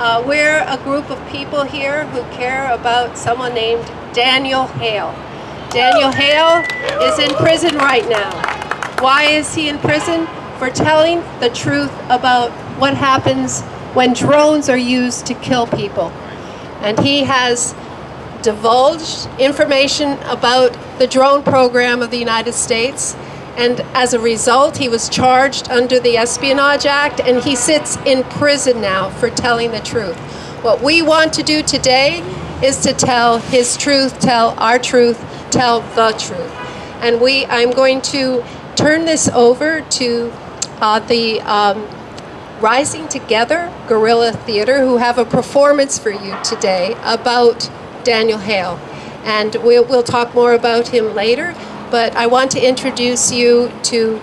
We're a group of people here who care about someone named Daniel Hale. Daniel Hale is in prison right now. Why is he in prison? For telling the truth about what happens when drones are used to kill people. And he has divulged information about the drone program of the United States, and as a result he was charged under the Espionage Act, and he sits in prison now for telling the truth. What we want to do today is to tell his truth, tell our truth, tell the truth. And I'm going to turn this over to the Rising Together Guerrilla Theater, who have a performance for you today about Daniel Hale. And we'll talk more about him later, but I want to introduce you to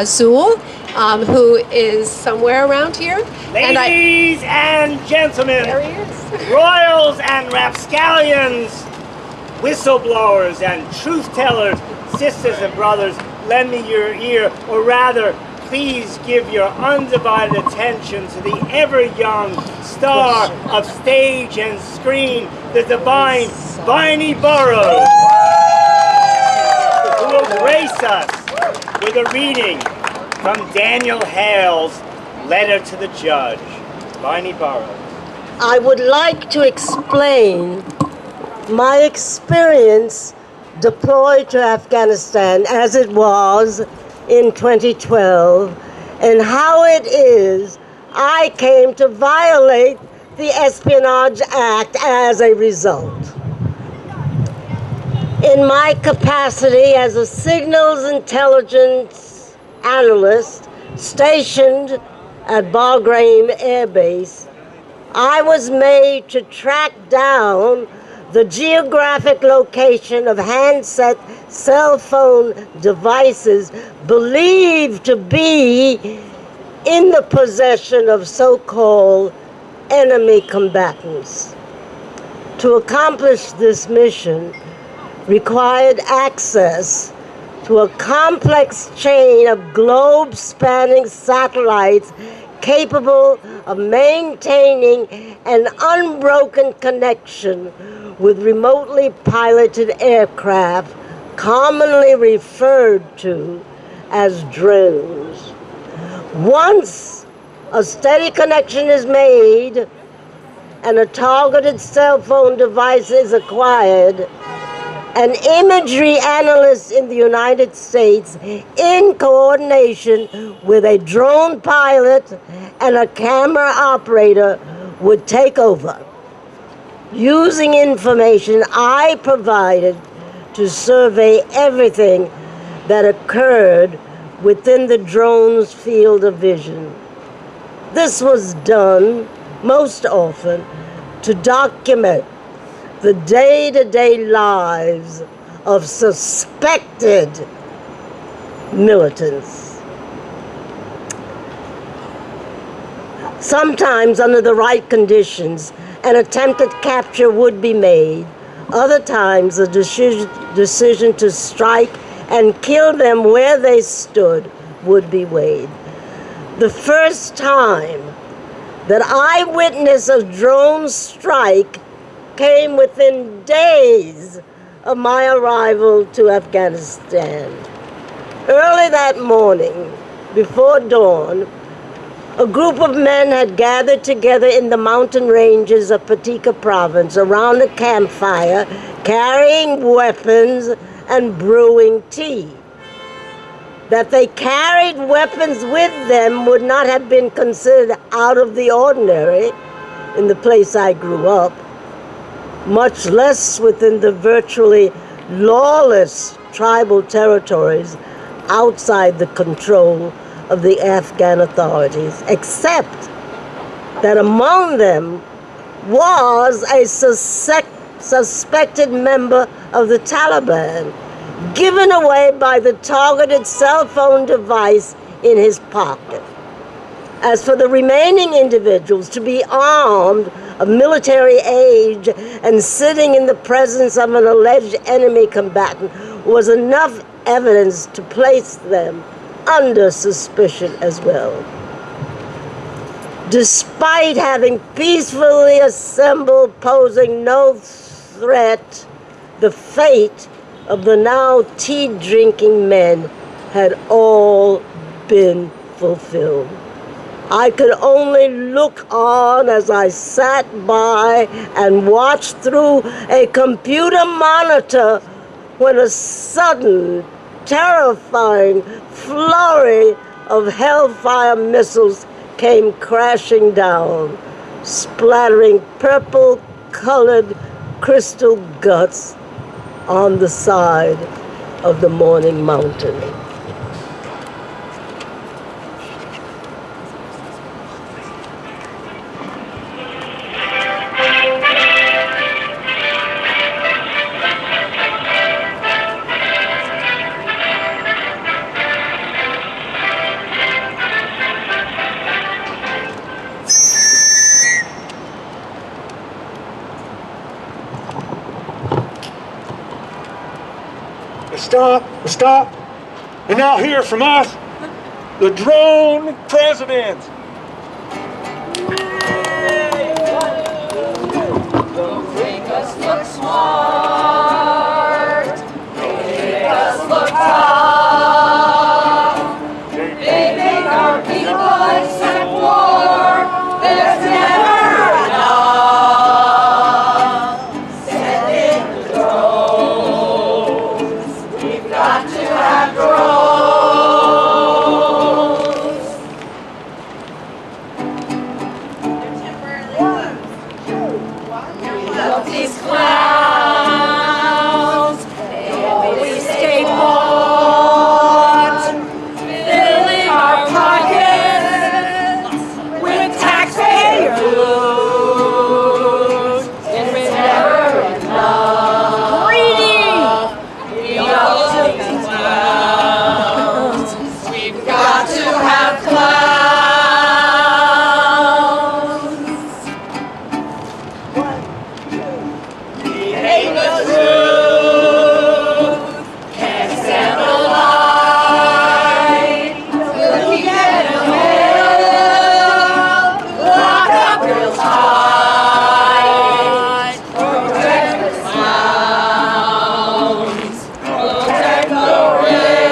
Zool, who is somewhere around here. Ladies and gentlemen, there he is. royals and rapscallions, whistleblowers and truth-tellers, sisters and brothers, lend me your ear, or rather, please give your undivided attention to the ever-young star of stage and screen, the divine Vinie Burrows, who will grace us with a reading from Daniel Hale's letter to the judge. Vinie Burrows. I would like to explain my experience deployed to Afghanistan as it was in 2012, and how it is I came to violate the Espionage Act as a result. In my capacity as a signals intelligence analyst stationed at Bagram Air Base, I was made to track down the geographic location of handset cell phone devices believed to be in the possession of so-called enemy combatants. To accomplish this mission required access to a complex chain of globe-spanning satellites capable of maintaining an unbroken connection with remotely piloted aircraft, commonly referred to as drones. Once a steady connection is made and a targeted cell phone device is acquired, an imagery analyst in the United States, in coordination with a drone pilot and a camera operator, would take over, using information I provided to survey everything that occurred within the drone's field of vision. This was done most often to document the day-to-day lives of suspected militants. Sometimes, under the right conditions, an attempted capture would be made. Other times, the decision to strike and kill them where they stood would be weighed. The first time that I witnessed a drone strike came within days of my arrival to Afghanistan. Early that morning, before dawn, a group of men had gathered together in the mountain ranges of Patika province around a campfire, carrying weapons and brewing tea. That they carried weapons with them would not have been considered out of the ordinary in the place I grew up, much less within the virtually lawless tribal territories outside the control of the Afghan authorities, except that among them was a suspected member of the Taliban, given away by the targeted cell phone device in his pocket. As for the remaining individuals, to be armed, of military age, and sitting in the presence of an alleged enemy combatant was enough evidence to place them under suspicion as well. Despite having peacefully assembled, posing no threat, the fate of the now tea-drinking men had all been fulfilled. I could only look on as I sat by and watched through a computer monitor when a sudden, terrifying flurry of hellfire missiles came crashing down, splattering purple-colored crystal guts on the side of the Morning Mountain. Stop. And now hear from us, the drone president. Don't make us look smart. Make us look tough. They make our people accept war. There's never enough. Send in the drones. We've got to have drones. They're temporarily look, these clowns, they always stay bought, filling our pockets with taxpayer loot. It's never enough. Greedy! We all took these clowns. We've got to have clowns. We hate the truth, can't stand the lie. We'll keep getting hell, lock up real tight. Protect the clowns, protect the rich.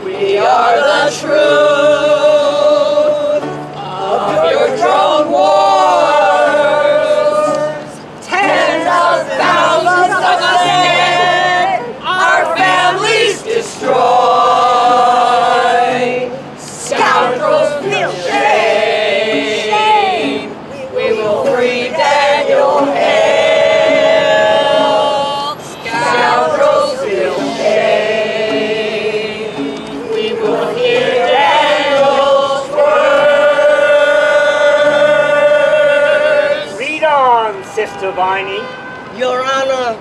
We are the truth of your drone wars. Tens of thousands of us dead, our families destroyed. Scoundrels feel shame. We will free Daniel Hale. Scoundrels feel shame. We will hear Daniel's words. Read on, Sister Vinie. Your Honor,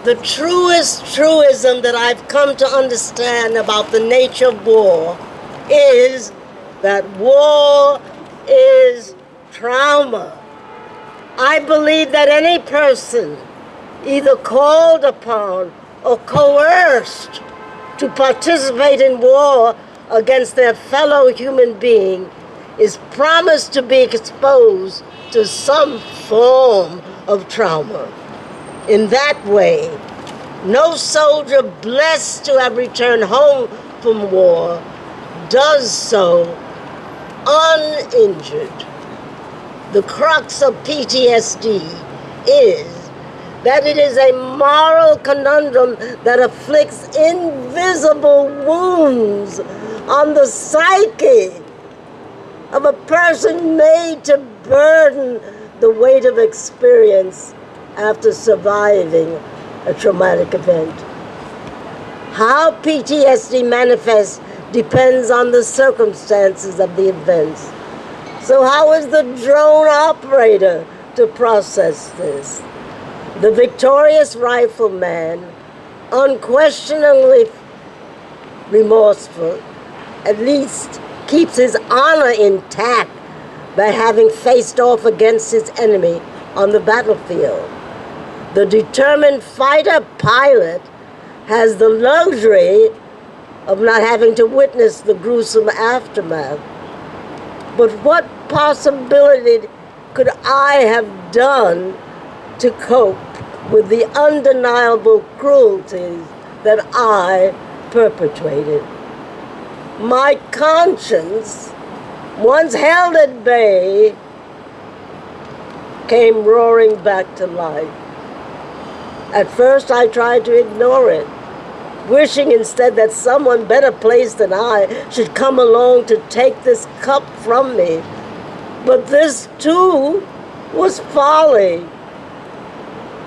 the truest truism that I've come to understand about the nature of war is that war is trauma. I believe that any person, either called upon or coerced to participate in war against their fellow human being, is promised to be exposed to some form of trauma. In that way, no soldier blessed to have returned home from war does so uninjured. The crux of PTSD is that it is a moral conundrum that afflicts invisible wounds on the psyche of a person made to burden the weight of experience after surviving a traumatic event. How PTSD manifests depends on the circumstances of the events. So how is the drone operator to process this? The victorious rifleman unquestioningly remorseful, at least keeps his honor intact by having faced off against his enemy on the battlefield. The determined fighter pilot has the luxury of not having to witness the gruesome aftermath. But what possibility could I have done to cope with the undeniable cruelties that I perpetrated? My conscience, once held at bay, came roaring back to life. At first I tried to ignore it, wishing instead that someone better placed than I should come along to take this cup from me. But this too was folly.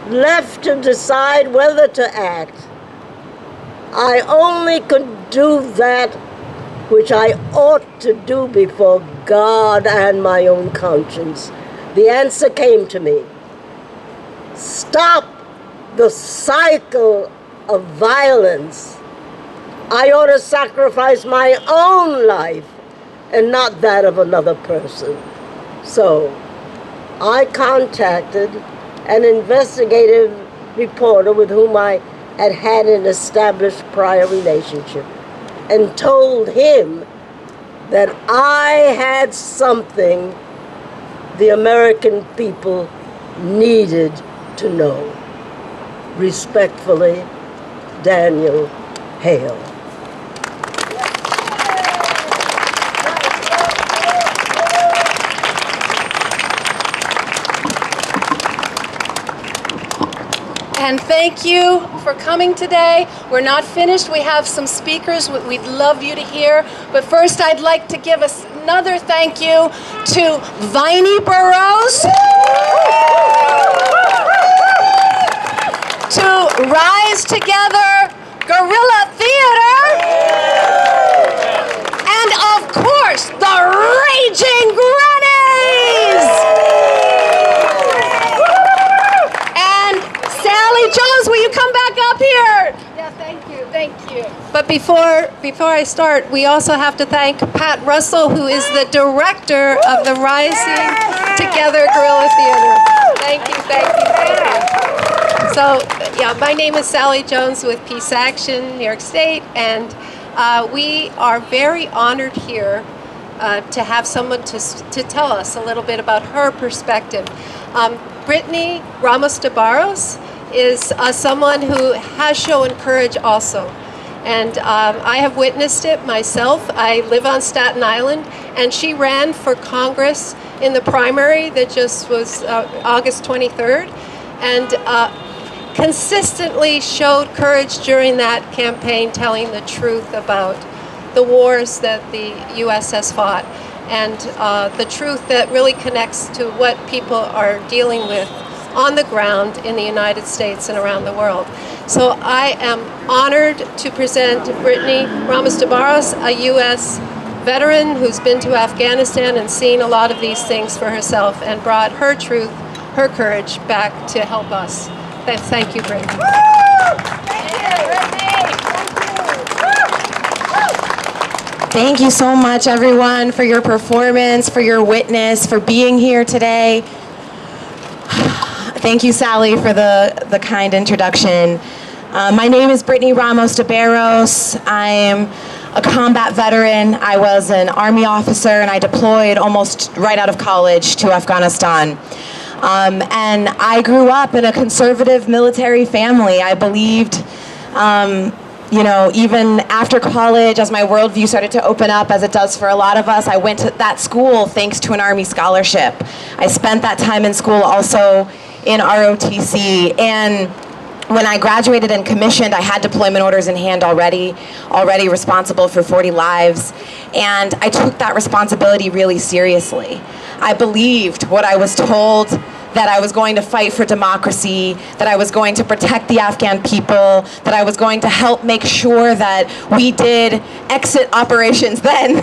Left to decide whether to act, I only could do that which I ought to do before God and my own conscience. The answer came to me. Stop the cycle of violence. I ought to sacrifice my own life and not that of another person. So I contacted an investigative reporter with whom I had had an established prior relationship and told him that I had something the American people needed to know. Respectfully, Daniel Hale. And thank you for coming today. We're not finished. We have some speakers we'd love you to hear. But first, I'd like to give us another thank you to Vinie Burrows, to Rise Together Guerrilla Theater, and of course, the Raging Grannies! And Sally Jones, will you come back up here? Yeah, thank you. But before I start, we also have to thank Pat Russell, who is the director of the Rising Together Guerrilla Theater. Thank you. So, yeah, my name is Sally Jones with Peace Action, New York State, and we are very honored here to have someone to tell us a little bit about her perspective. Brittany Ramos de Burrows is someone who has shown courage also. And I have witnessed it myself. I live on Staten Island, and she ran for Congress in the primary that just was August 23rd, and consistently showed courage during that campaign, telling the truth about the wars that the U.S. has fought, and the truth that really connects to what people are dealing with on the ground in the United States and around the world. So I am honored to present Brittany Ramos de Burrows, a U.S. veteran who's been to Afghanistan and seen a lot of these things for herself and brought her truth, her courage back to help us. Thank you, Brittany. Thank you so much, everyone, for your performance, for your witness, for being here today. Thank you, Sally, for the kind introduction. My name is Brittany Ramos de Burrows. I am a combat veteran. I was an Army officer, and I deployed almost right out of college to Afghanistan. And I grew up in a conservative military family. I believed, even after college, as my worldview started to open up, as it does for a lot of us, I went to that school thanks to an Army scholarship. I spent that time in school also in ROTC, and when I graduated and commissioned, I had deployment orders in hand already responsible for 40 lives, and I took that responsibility really seriously. I believed what I was told, that I was going to fight for democracy, that I was going to protect the Afghan people, that I was going to help make sure that we did exit operations then,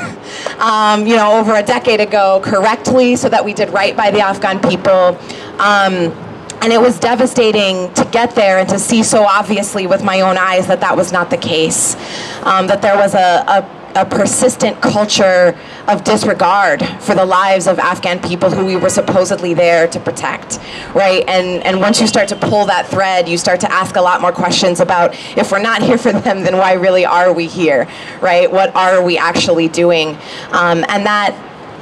over a decade ago correctly, so that we did right by the Afghan people. And it was devastating to get there and to see so obviously with my own eyes that that was not the case. That there was a persistent culture of disregard for the lives of Afghan people who we were supposedly there to protect, right? And once you start to pull that thread, you start to ask a lot more questions about, if we're not here for them, then why really are we here, right? What are we actually doing? And that,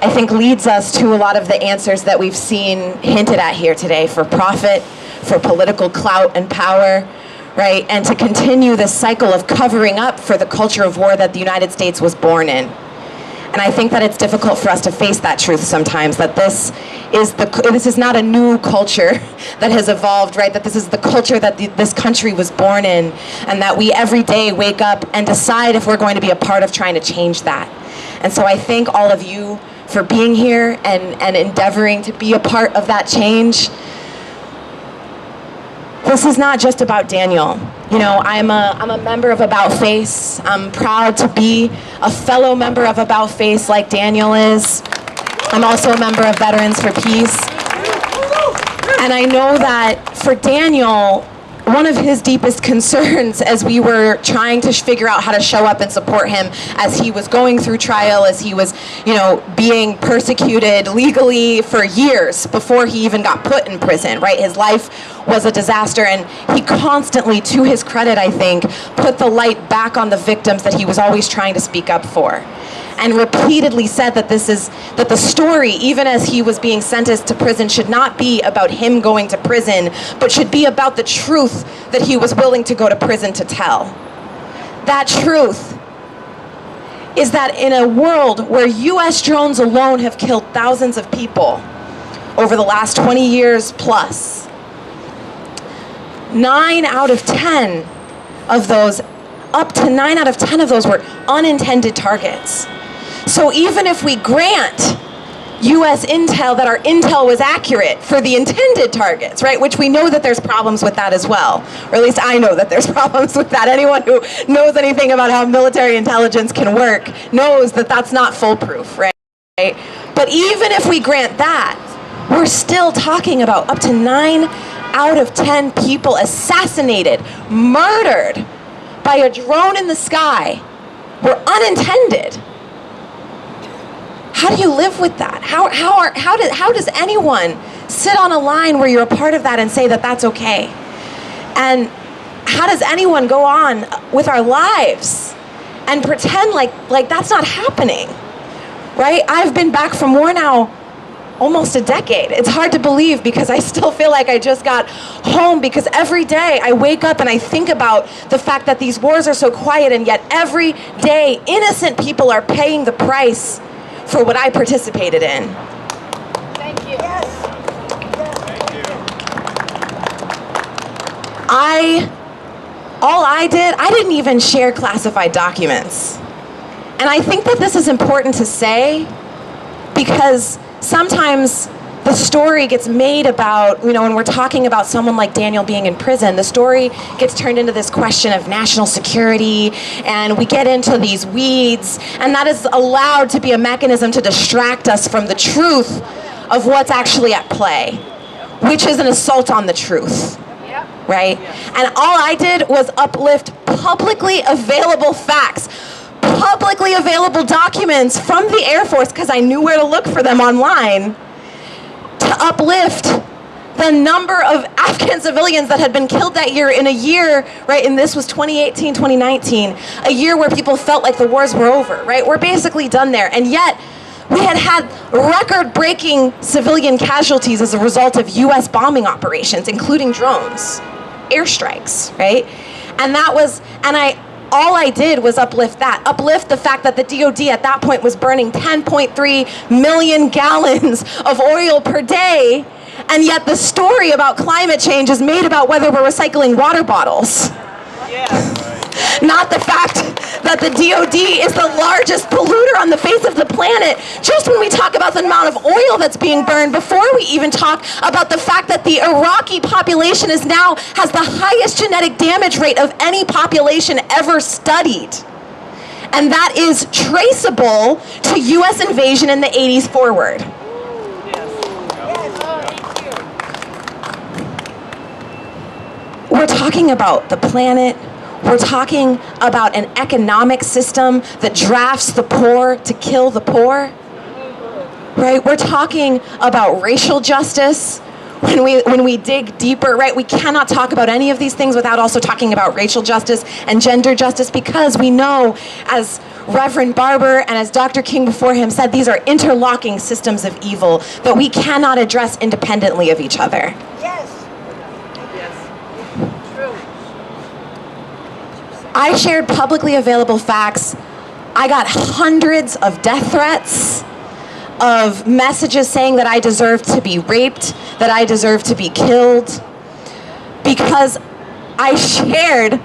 I think, leads us to a lot of the answers that we've seen hinted at here today: for profit, for political clout and power, right? And to continue this cycle of covering up for the culture of war that the United States was born in. And I think that it's difficult for us to face that truth sometimes, that this is not a new culture that has evolved, right? That this is the culture that this country was born in, and that we every day wake up and decide if we're going to be a part of trying to change that. And so I thank all of you for being here and endeavoring to be a part of that change. This is not just about Daniel. You know, I'm a member of About Face. I'm proud to be a fellow member of About Face like Daniel is. I'm also a member of Veterans for Peace. And I know that for Daniel, one of his deepest concerns as we were trying to figure out how to show up and support him as he was going through trial, as he was, you know, being persecuted legally for years before he even got put in prison, right? His life was a disaster, and he constantly, to his credit, I think, put the light back on the victims that he was always trying to speak up for. And repeatedly said that that the story, even as he was being sentenced to prison, should not be about him going to prison, but should be about the truth that he was willing to go to prison to tell. That truth is that in a world where US drones alone have killed thousands of people over the last 20 years plus, 9 out of 10 of those, up to 9 out of 10 of those were unintended targets. So even if we grant US intel that our intel was accurate for the intended targets, right, which we know that there's problems with that as well, or at least I know that there's problems with that. Anyone who knows anything about how military intelligence can work knows that that's not foolproof, right? But even if we grant that, we're still talking about up to 9 out of 10 people assassinated, murdered by a drone in the sky were unintended. How do you live with that? How does anyone sit on a line where you're a part of that and say that that's okay? And how does anyone go on with our lives and pretend like that's not happening, right? I've been back from war now almost a decade. It's hard to believe because I still feel like I just got home, because every day I wake up and I think about the fact that these wars are so quiet, and yet every day innocent people are paying the price for what I participated in. Thank you. I didn't even share classified documents. And I think that this is important to say, because sometimes the story gets made about, you know, when we're talking about someone like Daniel being in prison, the story gets turned into this question of national security, and we get into these weeds, and that is allowed to be a mechanism to distract us from the truth of what's actually at play, which is an assault on the truth, right? And all I did was uplift publicly available facts, publicly available documents from the Air Force, because I knew where to look for them online, to uplift the number of Afghan civilians that had been killed that year, in a year, right, and this was 2018, 2019, a year where people felt like the wars were over, right? We're basically done there. And yet, we had record-breaking civilian casualties as a result of US bombing operations, including drones, airstrikes, right? And that was, all I did was uplift the fact that the DOD at that point was burning 10.3 million gallons of oil per day, and yet the story about climate change is made about whether we're recycling water bottles. Not the fact that the DOD is the largest polluter on the face of the planet, just when we talk about the amount of oil that's being burned, before we even talk about the fact that the Iraqi population has the highest genetic damage rate of any population ever studied. And that is traceable to US invasion in the 80s forward. we're talking about the planet. We're talking about an economic system that drafts the poor to kill the poor, right? We're talking about racial justice. When we dig deeper, right, we cannot talk about any of these things without also talking about racial justice and gender justice, because we know, as Reverend Barber and as Dr. King before him said, these are interlocking systems of evil that we cannot address independently of each other. I shared publicly available facts. I got hundreds of death threats, of messages saying that I deserve to be raped, that I deserve to be killed, because I shared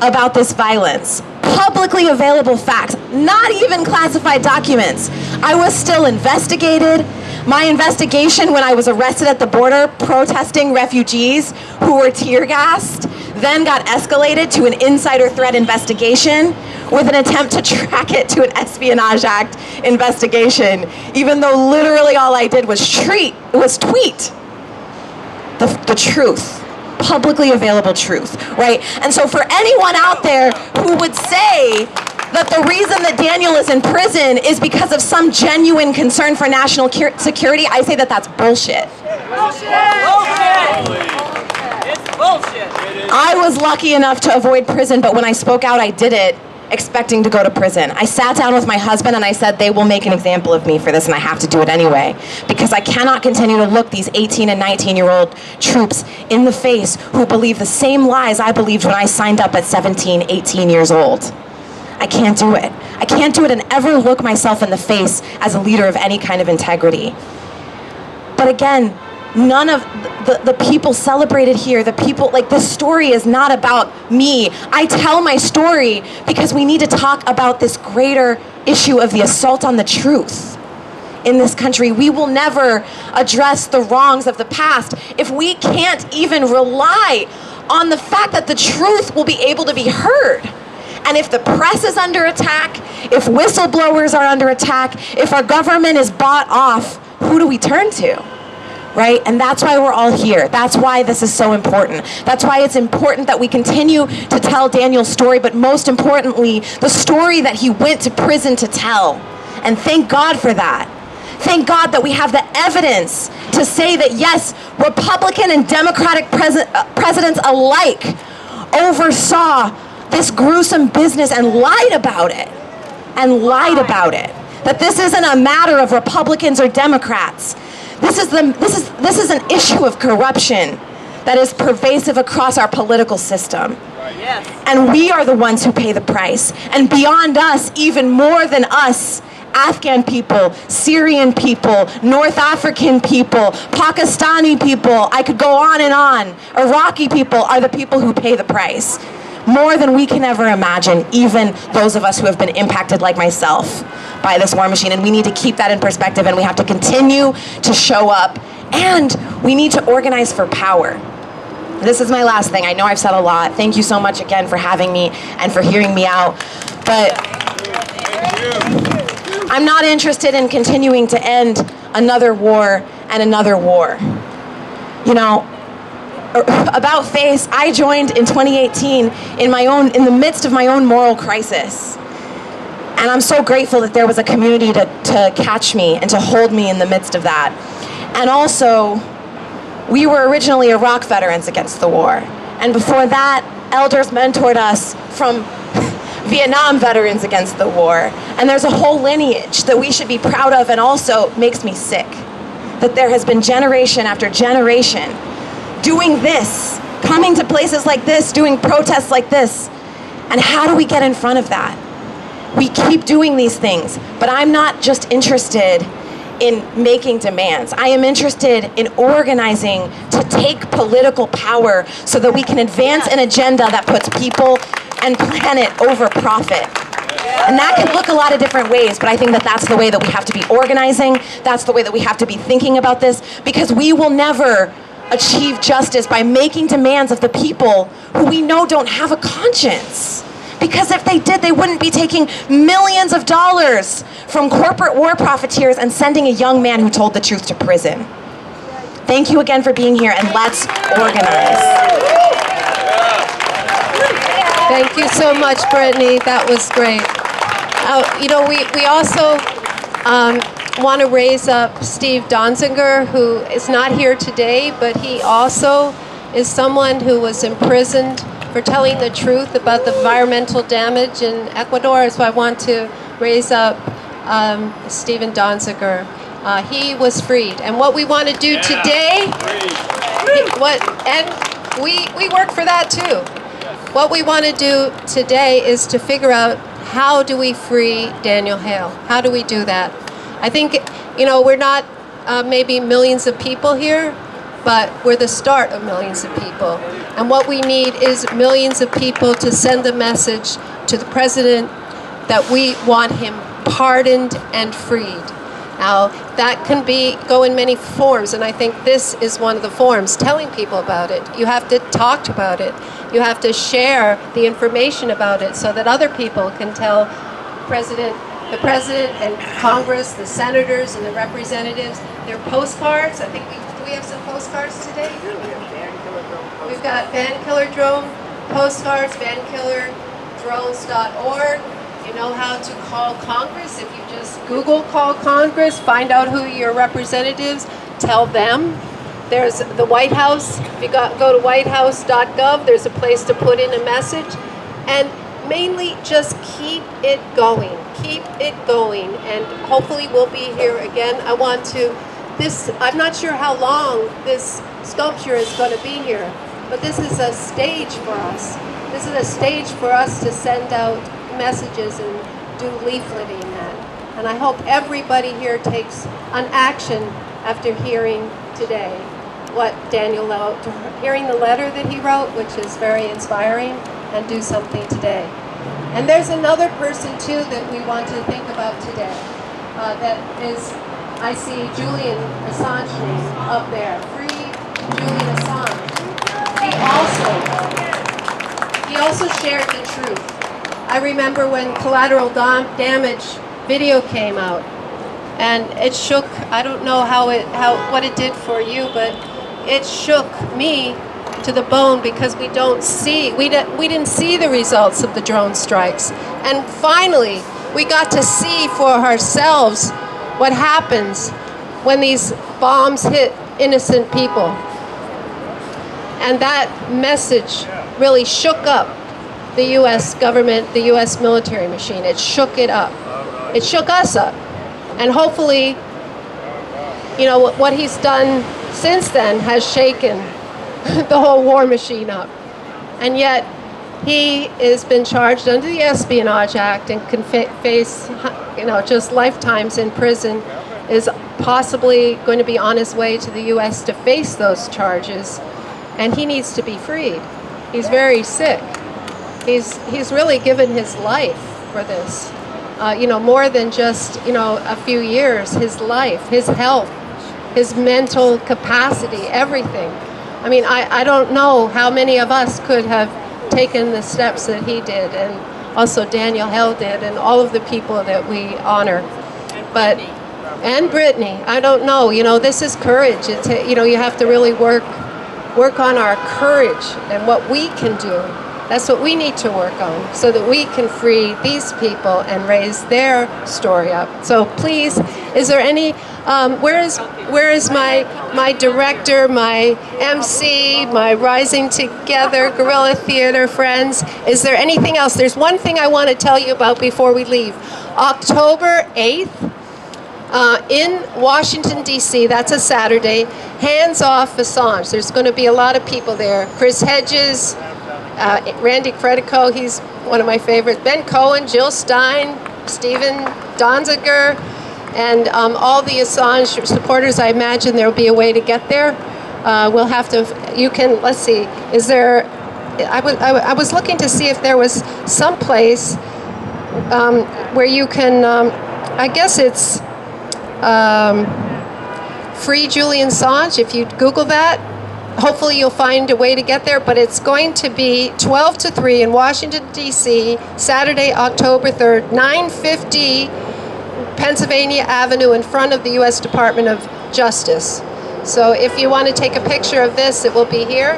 about this violence. Publicly available facts, not even classified documents. I was still investigated. My investigation, when I was arrested at the border protesting refugees who were tear gassed, then got escalated to an insider threat investigation with an attempt to track it to an Espionage Act investigation, even though literally all I did was tweet the truth, publicly available truth, right? And so for anyone out there who would say that the reason that Daniel is in prison is because of some genuine concern for national security, I say that that's bullshit. It's bullshit. I was lucky enough to avoid prison, but when I spoke out, I did it expecting to go to prison. I sat down with my husband and I said, they will make an example of me for this, and I have to do it anyway, because I cannot continue to look these 18 and 19-year-old troops in the face who believe the same lies I believed when I signed up at 17, 18 years old. I can't do it. I can't do it and ever look myself in the face as a leader of any kind of integrity. But again, none of the people celebrated here, the people, like, this story is not about me. I tell my story because we need to talk about this greater issue of the assault on the truth in this country. We will never address the wrongs of the past if we can't even rely on the fact that the truth will be able to be heard. And if the press is under attack, if whistleblowers are under attack, if our government is bought off, who do we turn to? Right? And that's why we're all here. That's why this is so important. That's why it's important that we continue to tell Daniel's story, but most importantly, the story that he went to prison to tell. And thank God for that. Thank God that we have the evidence to say that, yes, Republican and Democratic presidents alike oversaw this gruesome business and lied about it. And lied about it. That this isn't a matter of Republicans or Democrats. This is an issue of corruption that is pervasive across our political system. Yes. And we are the ones who pay the price. And beyond us, even more than us, Afghan people, Syrian people, North African people, Pakistani people, I could go on and on. Iraqi people are the people who pay the price. More than we can ever imagine, even those of us who have been impacted like myself by this war machine. And we need to keep that in perspective, and we have to continue to show up, and we need to organize for power. This is my last thing. I know I've said a lot. Thank you so much again for having me and for hearing me out. But I'm not interested in continuing to end another war and another war. You know, about face, I joined in 2018 in the midst of my own moral crisis. And I'm so grateful that there was a community to catch me and to hold me in the midst of that. And also, we were originally Iraq veterans against the war. And before that, elders mentored us from Vietnam veterans against the war. And there's a whole lineage that we should be proud of, and also makes me sick. That there has been generation after generation doing this, coming to places like this, doing protests like this. And how do we get in front of that? We keep doing these things, but I'm not just interested in making demands. I am interested in organizing to take political power so that we can advance an agenda that puts people and planet over profit. And that can look a lot of different ways, but I think that that's the way that we have to be organizing. That's the way that we have to be thinking about this, because we will never achieve justice by making demands of the people who we know don't have a conscience. Because if they did, they wouldn't be taking millions of dollars from corporate war profiteers and sending a young man who told the truth to prison. Thank you again for being here, and let's organize. Thank you so much, Brittany. That was great. We also want to raise up Steve Donziger, who is not here today, but he also is someone who was imprisoned for telling the truth about the environmental damage in Ecuador. So I want to raise up Stephen Donziger. He was freed. And what we want to do today, we work for that too. What we want to do today is to figure out, how do we free Daniel Hale? How do we do that? I think, we're not maybe millions of people here, but we're the start of millions of people. And what we need is millions of people to send a message to the president that we want him pardoned and freed. Now, that can go in many forms, and I think this is one of the forms, telling people about it. You have to talk about it. You have to share the information about it so that other people can tell the president and Congress, the senators and the representatives. There are postcards. I think do we have some postcards today? We've got Van Killer Drone postcards, vankillerdrones.org. You know how to call Congress. If you just Google call Congress, find out who your representatives, tell them. There's the White House. If you go to whitehouse.gov, there's a place to put in a message. And mainly just keep it going. Keep it going. And hopefully we'll be here again. I'm not sure how long this sculpture is going to be here, but this is a stage for us. This is a stage for us to send out messages and do leafleting. And I hope everybody here takes an action after hearing today what Daniel wrote, hearing the letter that he wrote, which is very inspiring, and do something today. And there's another person too that we want to think about today. That is, I see Julian Assange name up there. Free Julian Assange. He also shared the truth. I remember when Collateral Damage video came out, and it shook. I don't know what it did for you, but it shook me to the bone, because we didn't see the results of the drone strikes. And finally, we got to see for ourselves what happens when these bombs hit innocent people. And that message really shook up the U.S. government, the U.S. military machine. It shook it up. It shook us up. And hopefully, what he's done since then has shaken the whole war machine up. And yet, he has been charged under the Espionage Act and can face, just lifetimes in prison, is possibly going to be on his way to the U.S. to face those charges. And he needs to be freed. He's very sick. He's really given his life for this. More than just, a few years, his life, his health, his mental capacity, everything. I mean, I don't know how many of us could have taken the steps that he did, and also Daniel Hale did, and all of the people that we honor. And Brittany, I don't know, this is courage. It's, you have to really work on our courage and what we can do. That's what we need to work on, so that we can free these people and raise their story up. So please, is there any, where is my director, my MC, my Rising Together Guerrilla Theater friends? Is there anything else? There's one thing I want to tell you about before we leave. October 8th, in Washington, D.C., that's a Saturday, Hands Off Assange. There's going to be a lot of people there. Chris Hedges, Randy Credico, he's one of my favorites. Ben Cohen, Jill Stein, Stephen Donziger, and all the Assange supporters. I imagine there'll be a way to get there. We'll have to, let's see, is there, I was looking to see if there was some place where you can, I guess it's Free Julian Assange. If you Google that, hopefully you'll find a way to get there, but it's going to be 12 to 3 in Washington, D.C., Saturday, October 3rd, 950 Pennsylvania Avenue, in front of the U.S. Department of Justice. So if you want to take a picture of this, it will be here.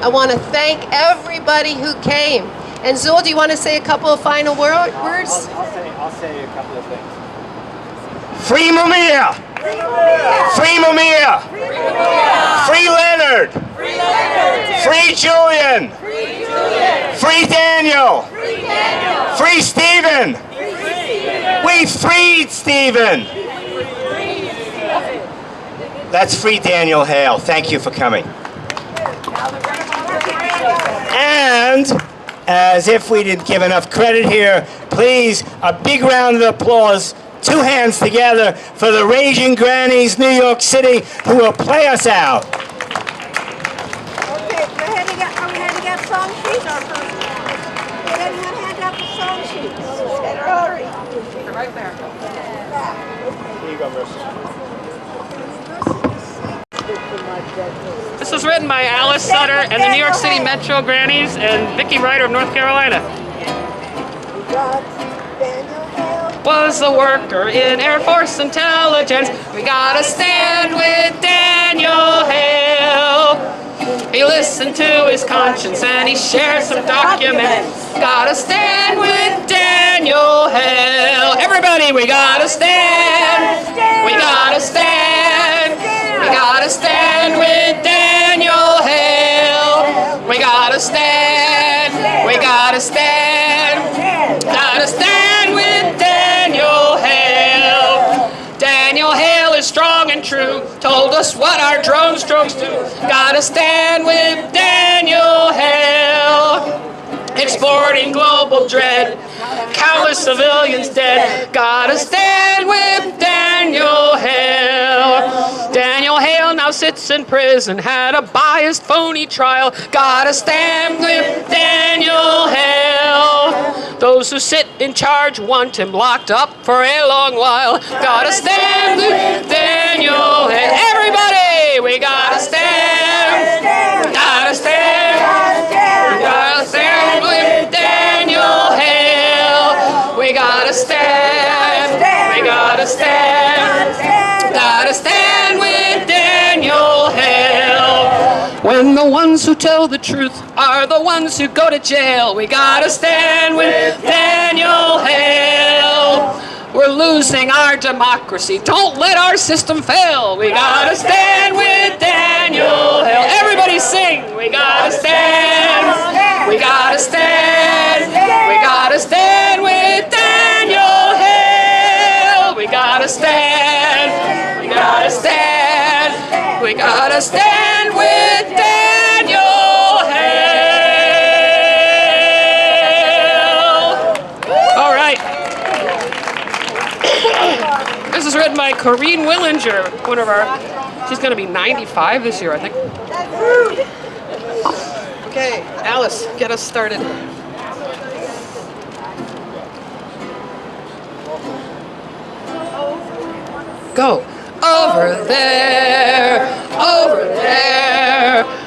I want to thank everybody who came. And Zul, do you want to say a couple of final words? I'll say a couple of things. Free Mamiya! Free Mamiya! Free Leonard! Free Julian! Free Daniel! Free Stephen! We freed Stephen! That's free Daniel Hale. Thank you for coming. And as if we didn't give enough credit here, please, a big round of applause, 2 hands together for the Raging Grannies, New York City, who will play us out. Okay, we're handing out song sheets or first? Did anyone hand out the song sheets? They're right there. Here you go, Mercy. This was written by Alice Sutter and the New York City Metro Grannies and Vicki Ryder of North Carolina. Was a worker in Air Force Intelligence. We gotta stand with Daniel Hale. He listened to his conscience and he shared some documents. Gotta stand with Daniel Hale. Everybody, we gotta stand. We gotta stand. We gotta stand with Daniel Hale. We gotta stand. We gotta stand. Gotta stand with Daniel Hale. Daniel Hale is strong and true. Told us what our drone strokes do. Gotta stand with Daniel Hale. Exporting global dread. Countless civilians dead. Gotta stand with Daniel Hale. Daniel Hale now sits in prison. Had a biased, phony trial. Gotta stand with Daniel Hale. Those who sit in charge want him locked up for a long while. Gotta stand with Daniel Hale. Everybody, we gotta stand. Gotta stand. Gotta stand with Daniel Hale. We gotta stand. We gotta stand. Gotta stand with Daniel Hale. When the ones who tell the truth are the ones who go to jail, we gotta stand with Daniel Hale. We're losing our democracy. Don't let our system fail. We gotta stand with Daniel Hale. Everybody sing. We gotta stand. We gotta stand. We gotta stand with Daniel Hale. We gotta stand. We gotta stand. We gotta stand with Daniel Hale. All right. This is written by Corrine Willinger, one of our, she's going to be 95 this year, I think. Okay, Alice, get us started. Go. Over there,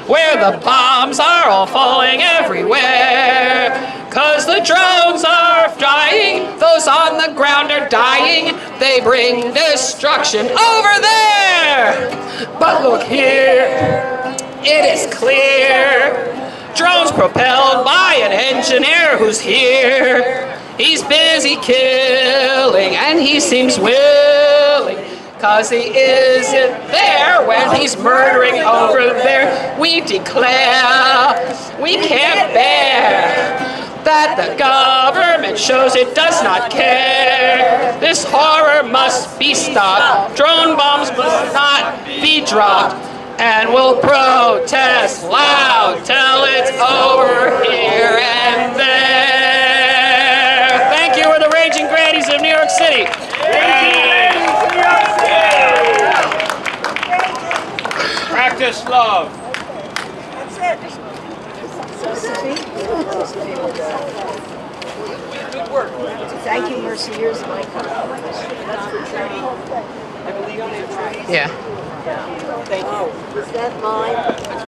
where the bombs are all falling everywhere. 'Cause the drones are dying, those on the ground are dying. They bring destruction over there. But look here, it is clear. Drones propelled by an engineer who's here. He's busy killing and he seems willing. 'Cause he isn't there when he's murdering over there. We declare we can't bear that the government shows it does not care. This horror must be stopped. Drone bombs must not be dropped. And we'll protest loud till it's over here and there. Thank you. We're the Raging Grannies of New York City. Practice love. Good work. Thank you, Mercy. Here's my cup. Yeah. Thank you. Is that mine?